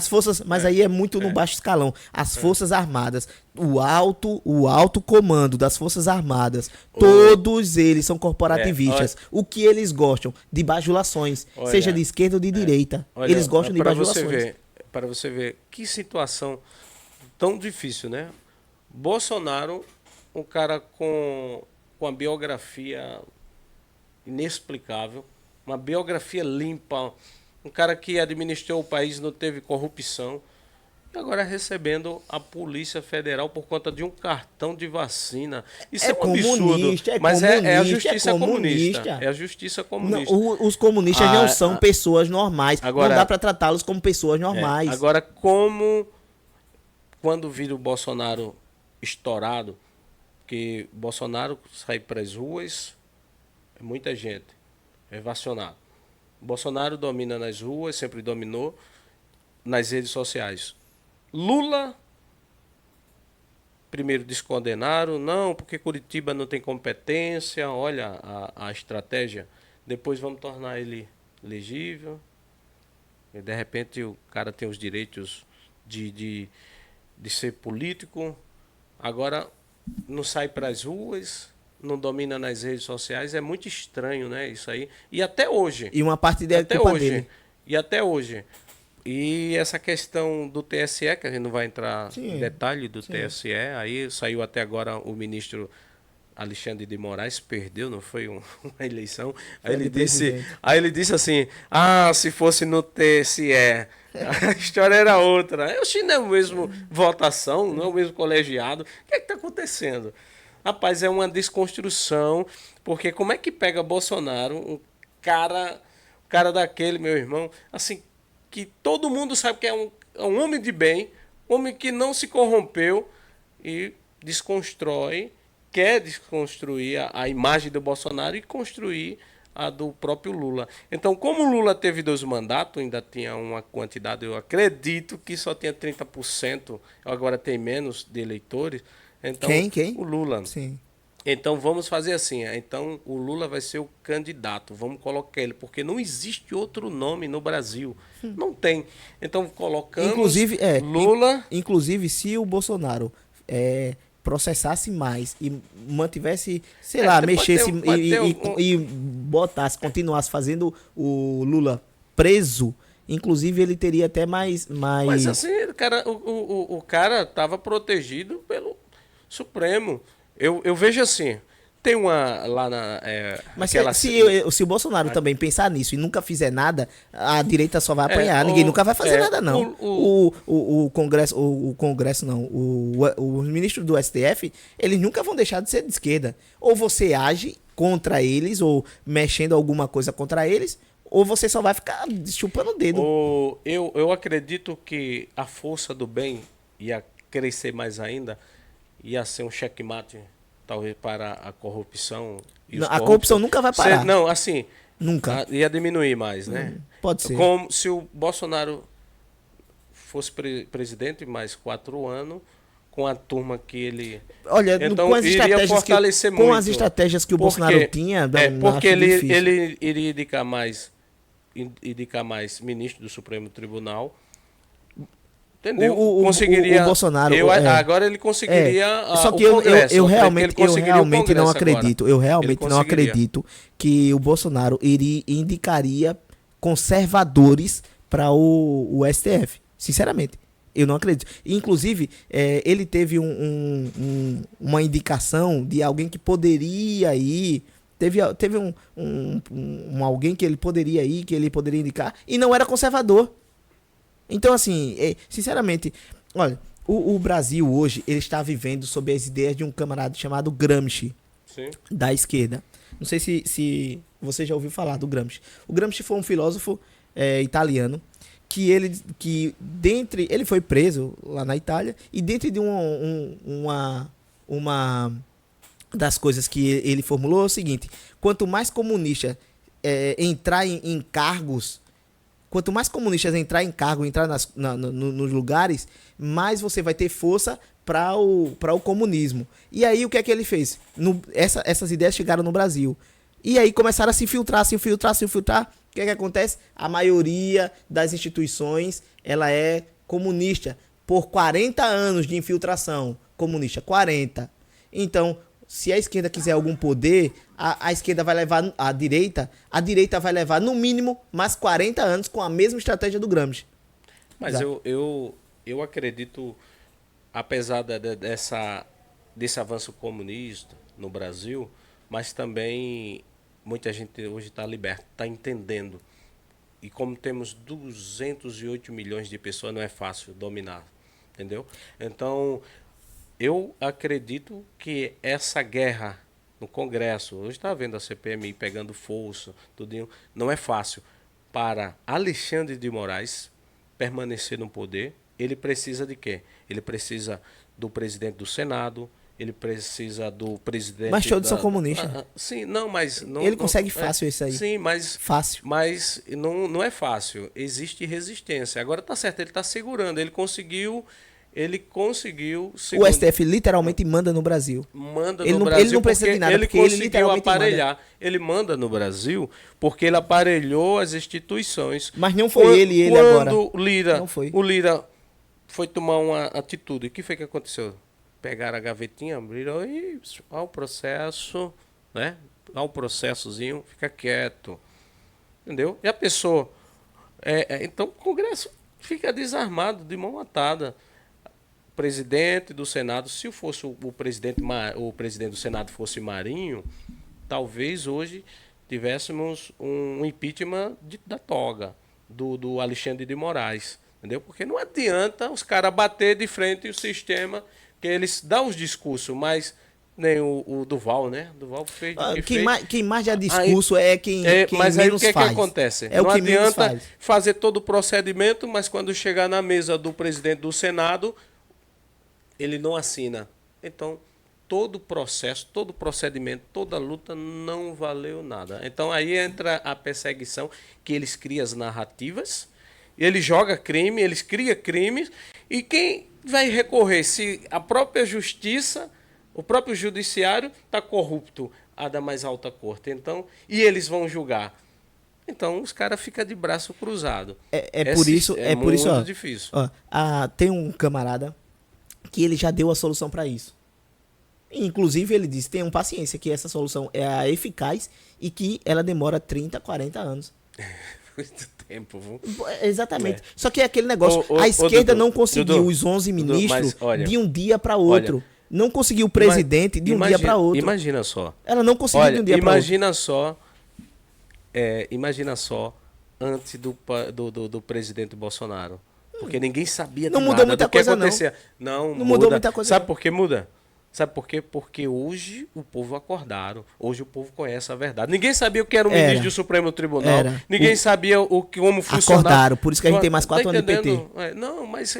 Speaker 1: forças, mas aí é muito no baixo escalão. As Forças Armadas, o alto comando das Forças Armadas, todos eles são corporativistas. O que eles gostam? De bajulações, seja de esquerda ou de direita. Eles gostam de bajulações.
Speaker 2: Para você ver que situação tão difícil, né? Bolsonaro, um cara com uma biografia inexplicável, uma biografia limpa, um cara que administrou o país, não teve corrupção, e agora recebendo a Polícia Federal por conta de um cartão de vacina. Isso é um absurdo, mas é a justiça comunista. É a justiça comunista.
Speaker 1: Não, os comunistas não são pessoas normais. Agora, não dá para tratá-los como pessoas normais.
Speaker 2: Agora, quando vira o Bolsonaro estourado, que Bolsonaro sai para as ruas, é muita gente, é vacionado. Bolsonaro domina nas ruas, sempre dominou, nas redes sociais. Lula, primeiro descondenaram, não, porque Curitiba não tem competência, olha a estratégia. Depois vamos tornar ele elegível. E de repente o cara tem os direitos de ser político. Agora não sai para as ruas, não domina nas redes sociais. É muito estranho, né, isso aí. E até hoje.
Speaker 1: E uma parte dele é culpa dele.
Speaker 2: E até hoje. E essa questão do TSE, que a gente não vai entrar em detalhe do TSE, aí saiu até agora o ministro Alexandre de Moraes, perdeu, não foi uma eleição. Aí ele disse assim, se fosse no TSE, a história era outra. Oxi, não é o mesmo votação, não é o mesmo colegiado. O que é que está acontecendo? Rapaz, é uma desconstrução, porque como é que pega Bolsonaro, um cara daquele, meu irmão, assim, que todo mundo sabe que é um homem de bem, um homem que não se corrompeu, e quer desconstruir a imagem do Bolsonaro e construir a do próprio Lula. Então, como o Lula teve 2 mandatos, ainda tinha uma quantidade, eu acredito que só tinha 30%, agora tem menos de eleitores. Então,
Speaker 1: Quem?
Speaker 2: O Lula.
Speaker 1: Sim.
Speaker 2: Então vamos fazer assim. Então o Lula vai ser o candidato. Vamos colocar ele, porque não existe outro nome no Brasil. Não tem. Então colocamos
Speaker 1: Inclusive,
Speaker 2: Lula.
Speaker 1: inclusive se o Bolsonaro processasse mais e mantivesse, sei
Speaker 2: É,
Speaker 1: lá,
Speaker 2: pode
Speaker 1: mexesse
Speaker 2: ter- pode ter
Speaker 1: e botasse, continuasse fazendo o Lula preso, inclusive ele teria até
Speaker 2: Mas assim, cara, o cara estava protegido pelo Supremo. Eu vejo assim. Tem uma lá na.
Speaker 1: Mas
Speaker 2: Aquela.
Speaker 1: se o Bolsonaro também pensar nisso e nunca fizer nada, a direita só vai apanhar. Ninguém nunca vai fazer nada, não. O Congresso, o Congresso não, os ministros do STF, eles nunca vão deixar de ser de esquerda. Ou você age contra eles, ou mexendo alguma coisa contra eles, ou você só vai ficar chupando o dedo.
Speaker 2: Eu acredito que a força do bem ia crescer mais ainda, ia ser um checkmate, talvez, para a corrupção. E os
Speaker 1: A corrupção
Speaker 2: corruptos.
Speaker 1: nunca vai parar.
Speaker 2: Não, assim,
Speaker 1: Nunca.
Speaker 2: ia diminuir mais, né?
Speaker 1: Pode ser.
Speaker 2: Como se o Bolsonaro fosse presidente mais 4 anos, com a turma que ele.
Speaker 1: Olha,
Speaker 2: Então,
Speaker 1: com as
Speaker 2: iria
Speaker 1: estratégias
Speaker 2: fortalecer
Speaker 1: com
Speaker 2: muito.
Speaker 1: as estratégias que o
Speaker 2: Porque-
Speaker 1: Bolsonaro tinha,
Speaker 2: porque
Speaker 1: acho difícil.
Speaker 2: ele iria indicar mais ministro do Supremo Tribunal. Entendeu?
Speaker 1: O Bolsonaro,
Speaker 2: agora ele conseguiria
Speaker 1: só que
Speaker 2: o Congresso.
Speaker 1: eu
Speaker 2: acredito que ele
Speaker 1: realmente
Speaker 2: conseguiria o
Speaker 1: não
Speaker 2: Congresso
Speaker 1: acredito.
Speaker 2: agora.
Speaker 1: Eu realmente
Speaker 2: Ele
Speaker 1: não
Speaker 2: conseguiria.
Speaker 1: acredito que o Bolsonaro indicaria conservadores para o STF. Sinceramente, eu não acredito. Inclusive, ele teve uma indicação de alguém que poderia ir. Teve alguém que ele poderia ir, que ele poderia indicar, e não era conservador. Então, assim, sinceramente, olha, o Brasil hoje, ele está vivendo sob as ideias de um camarada chamado Gramsci,
Speaker 2: Sim.
Speaker 1: da esquerda. Não sei se você já ouviu falar do Gramsci. O Gramsci foi um filósofo italiano que ele foi preso lá na Itália, e dentro de uma das coisas que ele formulou é o seguinte: quanto mais comunista entrar em cargos, quanto mais comunistas entrar em cargo, entrar nos lugares, mais você vai ter força para o comunismo. E aí o que é que ele fez? Essas ideias chegaram no Brasil. E aí começaram a se infiltrar. O que é que acontece? A maioria das instituições, ela é comunista. Por 40 anos de infiltração comunista. 40. Então, se a esquerda quiser algum poder, a esquerda vai levar a direita vai levar no mínimo mais 40 anos com a mesma estratégia do Gramsci.
Speaker 2: Mas eu acredito, apesar desse avanço comunista no Brasil, mas também muita gente hoje está liberta, está entendendo. E como temos 208 milhões de pessoas, não é fácil dominar, entendeu? Então, eu acredito que essa guerra no Congresso, hoje está vendo a CPMI pegando força, tudinho, não é fácil. Para Alexandre de Moraes permanecer no poder, ele precisa de quê? Ele precisa do presidente do Senado, ele precisa do presidente...
Speaker 1: Mas todos são comunistas.
Speaker 2: Sim, não, mas...
Speaker 1: Ele consegue fácil isso aí.
Speaker 2: Sim, mas...
Speaker 1: Fácil.
Speaker 2: Mas não é fácil. Existe resistência. Agora tá certo, ele está segurando. Ele conseguiu...
Speaker 1: O STF literalmente manda no Brasil.
Speaker 2: Manda
Speaker 1: ele
Speaker 2: no Brasil.
Speaker 1: Ele não precisa de nada,
Speaker 2: ele
Speaker 1: porque
Speaker 2: conseguiu
Speaker 1: ele literalmente
Speaker 2: aparelhar.
Speaker 1: manda.
Speaker 2: Ele manda no Brasil porque ele aparelhou as instituições.
Speaker 1: Mas não foi ele agora.
Speaker 2: Quando
Speaker 1: Não foi.
Speaker 2: o Lira foi tomar uma atitude, o que foi que aconteceu? Pegaram a gavetinha, abriram e ao processo, né? Ao processozinho, fica quieto. Entendeu? E a pessoa... então o Congresso fica desarmado, de mão atada. Presidente do Senado, se fosse o presidente do Senado fosse Marinho, talvez hoje tivéssemos um impeachment da toga do Alexandre de Moraes, entendeu? Porque não adianta os caras bater de frente o sistema, que eles dão os discursos, mas nem o Duval, né? Duval fez o que fez.
Speaker 1: Quem mais dá discurso quem
Speaker 2: mas
Speaker 1: menos
Speaker 2: aí o que
Speaker 1: faz.
Speaker 2: que acontece?
Speaker 1: É
Speaker 2: não
Speaker 1: o que menos
Speaker 2: adianta
Speaker 1: faz.
Speaker 2: fazer todo o procedimento, mas quando chegar na mesa do presidente do Senado, ele não assina. Então, todo o processo, todo o procedimento, toda a luta não valeu nada. Então, aí entra a perseguição, que eles criam as narrativas, eles jogam crime, eles criam crimes, e quem vai recorrer? Se a própria justiça O próprio judiciário está corrupto a da mais alta corte. Então, e eles vão julgar. Então, os caras ficam de braço cruzado.
Speaker 1: Por isso,
Speaker 2: muito
Speaker 1: ó,
Speaker 2: difícil.
Speaker 1: Ó, tem um camarada que ele já deu a solução para isso. Inclusive, ele disse, tenham paciência, que essa solução é a eficaz e que ela demora 30, 40 anos.
Speaker 2: Muito tempo, viu?
Speaker 1: Exatamente. Só que é aquele negócio, a esquerda
Speaker 2: Dudu,
Speaker 1: não conseguiu
Speaker 2: Dudu,
Speaker 1: os 11 ministros
Speaker 2: mas, olha,
Speaker 1: de um dia para outro. Não conseguiu o presidente de um dia para outro.
Speaker 2: Imagina só.
Speaker 1: Ela não conseguiu de um dia para outro.
Speaker 2: Imagina só antes do presidente Bolsonaro. Porque ninguém sabia
Speaker 1: Não
Speaker 2: de
Speaker 1: mudou
Speaker 2: nada
Speaker 1: muita
Speaker 2: do que
Speaker 1: coisa,
Speaker 2: acontecia. Não
Speaker 1: mudou
Speaker 2: muda.
Speaker 1: muita coisa.
Speaker 2: Sabe por que muda? Sabe por quê? Porque hoje o povo acordaram. Hoje o povo conhece a verdade. Ninguém sabia o que era um ministro do Supremo Tribunal. Ninguém sabia como funcionava.
Speaker 1: Acordaram, por isso que a gente tem mais 4 anos de PT.
Speaker 2: Não, mas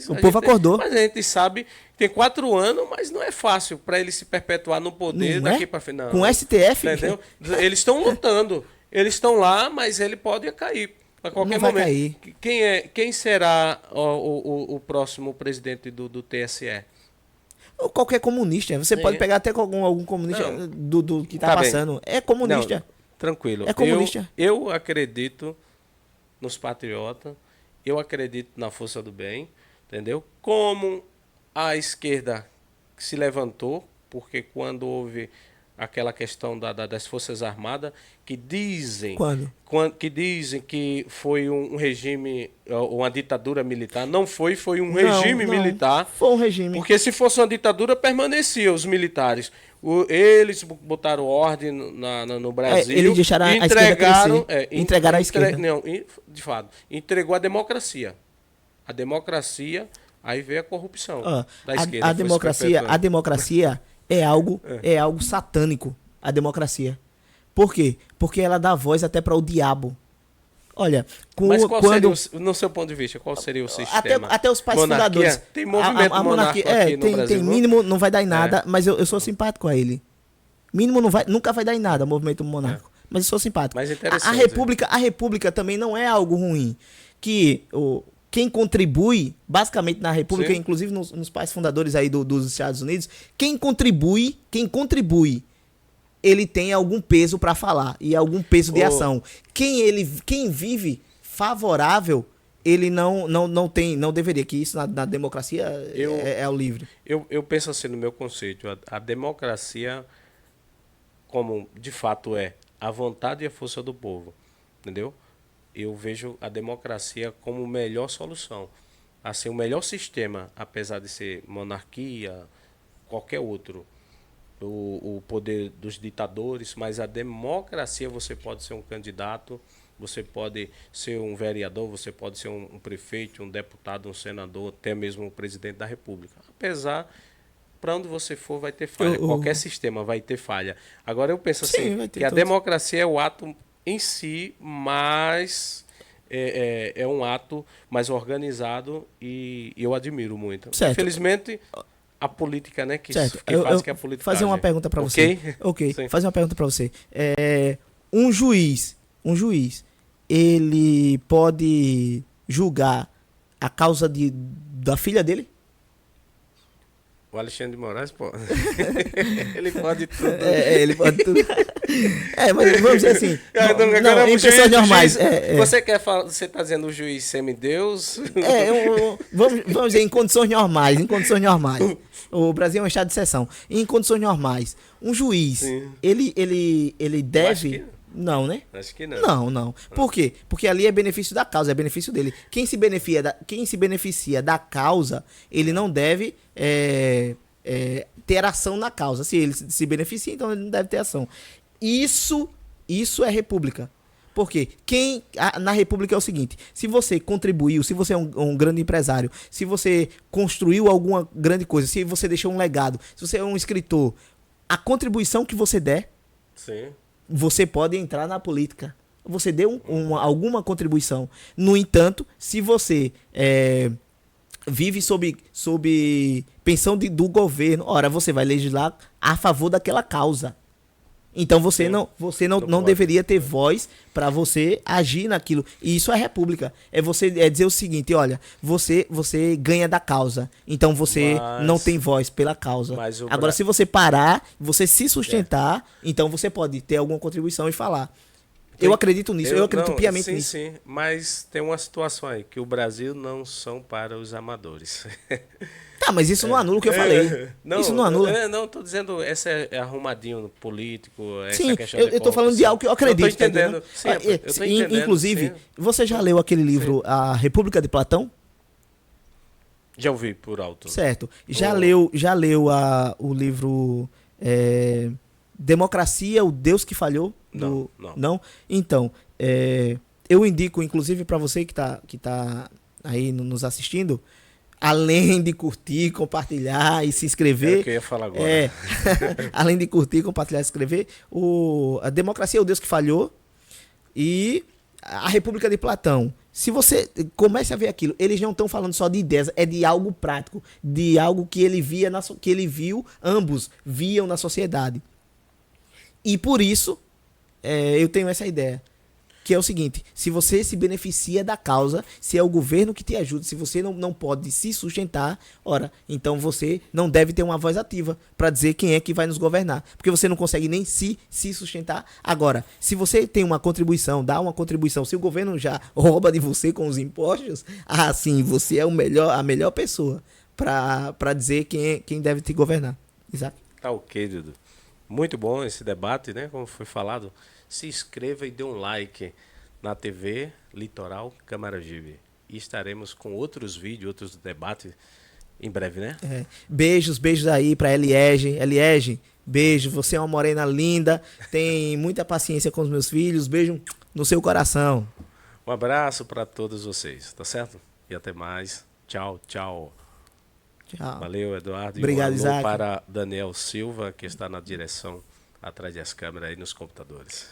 Speaker 1: o povo acordou.
Speaker 2: Mas a gente sabe, tem 4 anos, mas não é fácil para ele se perpetuar no poder
Speaker 1: não
Speaker 2: daqui
Speaker 1: é?
Speaker 2: para frente.
Speaker 1: Com o STF?
Speaker 2: Entendeu? Eles estão lutando. Eles estão lá, mas ele pode cair. A qualquer
Speaker 1: não
Speaker 2: momento.
Speaker 1: Vai cair.
Speaker 2: Quem será o próximo presidente do TSE?
Speaker 1: Ou qualquer comunista. Você pode pegar até com algum comunista do que tá passando. Bem. É comunista.
Speaker 2: Não, tranquilo.
Speaker 1: É comunista.
Speaker 2: Eu acredito nos patriotas. Eu acredito na força do bem. Entendeu? Como a esquerda se levantou, porque quando houve aquela questão das Forças Armadas, que dizem que foi um regime, uma ditadura militar. Não foi um regime militar.
Speaker 1: Foi um regime.
Speaker 2: Porque se fosse uma ditadura, permanecia os militares. Eles botaram ordem no Brasil.
Speaker 1: Eles deixaram a
Speaker 2: entregaram,
Speaker 1: entregaram a esquerda.
Speaker 2: Não, de fato, entregou a democracia. A democracia, aí veio a corrupção da esquerda.
Speaker 1: A democracia é algo satânico, a democracia. Por quê? Porque ela dá voz até para o diabo. Olha,
Speaker 2: mas seria, no seu ponto de vista, qual seria o sistema?
Speaker 1: Até os pais fundadores.
Speaker 2: Tem movimento
Speaker 1: a monarquia
Speaker 2: aqui no Brasil.
Speaker 1: Tem mínimo, não vai dar em nada, mas eu sou simpático a ele. Mínimo nunca vai dar em nada o movimento monárquico. Mas eu sou simpático.
Speaker 2: Mas interessante.
Speaker 1: A república também não é algo ruim. Quem contribui, basicamente na república, inclusive nos pais fundadores aí dos Estados Unidos, quem contribui, ele tem algum peso para falar e algum peso de ação. Quem vive favorável, ele não deveria, que isso na democracia é o livre.
Speaker 2: Eu penso assim no meu conceito, a democracia, como de fato é a vontade e a força do povo, entendeu? Eu vejo a democracia como a melhor solução, assim, o melhor sistema, apesar de ser monarquia, qualquer outro, o poder dos ditadores, mas a democracia, você pode ser um candidato, você pode ser um vereador, você pode ser um prefeito, um deputado, um senador, até mesmo um presidente da república. Apesar, para onde você for vai ter falha, qualquer sistema vai ter falha. Agora eu penso assim, que a democracia é o ato em si, mas é um ato mais organizado e eu admiro muito.
Speaker 1: Certo.
Speaker 2: Infelizmente, a política, né, que faz que a política
Speaker 1: fazer uma pergunta para você. Ok. Fazer uma pergunta para você. Um juiz, ele pode julgar a causa da filha dele?
Speaker 2: O Alexandre de Moraes pode. Ele pode tudo.
Speaker 1: Ele pode tudo. Mas vamos dizer assim. Em pessoas normais.
Speaker 2: Você está dizendo o juiz semideus?
Speaker 1: Vamos dizer, em condições normais. O Brasil é um estado de exceção. Em condições normais, um juiz, ele deve... Não, né?
Speaker 2: Acho que não.
Speaker 1: Não. Por quê? Porque ali é benefício da causa, é benefício dele. Quem se beneficia da causa, ele não deve ter ação na causa. Se ele se beneficia, então ele não deve ter ação. Isso é república. Porque na república é o seguinte, se você contribuiu, se você é um grande empresário, se você construiu alguma grande coisa, se você deixou um legado, se você é um escritor, a contribuição que você der...
Speaker 2: Sim.
Speaker 1: Você pode entrar na política. Você deu alguma contribuição. No entanto, se você vive sob pensão do governo, ora, você vai legislar a favor daquela causa. Então
Speaker 2: Sim.
Speaker 1: não
Speaker 2: Não pode.
Speaker 1: deveria ter voz para você agir naquilo. E isso é república. É dizer o seguinte, olha, você ganha da causa. Então você não
Speaker 2: Mas,
Speaker 1: tem voz pela causa.
Speaker 2: mas o
Speaker 1: Agora,
Speaker 2: Bra...
Speaker 1: se você parar, você se sustentar, então você pode ter alguma contribuição e falar. Eu acredito nisso, eu acredito
Speaker 2: não,
Speaker 1: piamente
Speaker 2: sim,
Speaker 1: nisso.
Speaker 2: sim, mas tem uma situação aí, que o Brasil não são para os amadores.
Speaker 1: Tá, mas isso não anula o que eu falei.
Speaker 2: Não,
Speaker 1: Isso não anula.
Speaker 2: não, tô dizendo, esse é arrumadinho político, essa
Speaker 1: Sim,
Speaker 2: questão
Speaker 1: eu tô falando de algo que eu acredito.
Speaker 2: Eu tô
Speaker 1: tá entendendo?
Speaker 2: entendendo, sim,
Speaker 1: Ah,
Speaker 2: eu tô entendendo.
Speaker 1: Inclusive,
Speaker 2: Sim.
Speaker 1: você já leu aquele livro A República de Platão?
Speaker 2: Já ouvi por alto.
Speaker 1: Certo.
Speaker 2: O-
Speaker 1: Já leu o livro Democracia, o Deus que Falhou?
Speaker 2: Não, não.
Speaker 1: Não? Então, eu indico, inclusive, para você que tá aí nos assistindo, além de curtir, compartilhar e se
Speaker 2: É o
Speaker 1: inscrever.
Speaker 2: que eu ia falar agora.
Speaker 1: Além de curtir, compartilhar e se inscrever, a Democracia, o Deus que Falhou e a República de Platão. Se você comece a ver aquilo, eles não estão falando só de ideias, é de algo prático, de algo que ele via, que ele viu, ambos viam na sociedade. E por isso, eu tenho essa ideia. Que é o seguinte, se você se beneficia da causa, se é o governo que te ajuda, se você não pode se sustentar, ora, então você não deve ter uma voz ativa para dizer quem é que vai nos governar. Porque você não consegue nem se sustentar. Agora, se você tem uma contribuição, dá uma contribuição, se o governo já rouba de você com os impostos, sim, você é a melhor pessoa para dizer quem deve te governar. Isaac?
Speaker 2: Tá ok, Dudu. Muito bom esse debate, né? Como foi falado. Se inscreva e dê um like na TV Litoral Camaragibe. E estaremos com outros vídeos, outros debates em breve, né?
Speaker 1: Beijos aí pra Eliege. Eliege, beijo. Você é uma morena linda. Tem muita paciência com os meus filhos. Beijo no seu coração.
Speaker 2: Um abraço para todos vocês, tá certo? E até mais. Tchau, tchau.
Speaker 1: Tchau.
Speaker 2: Valeu, Eduardo.
Speaker 1: Obrigado,
Speaker 2: e um alô
Speaker 1: Isaac.
Speaker 2: para Daniel Silva, que está na direção, atrás das câmeras e nos computadores.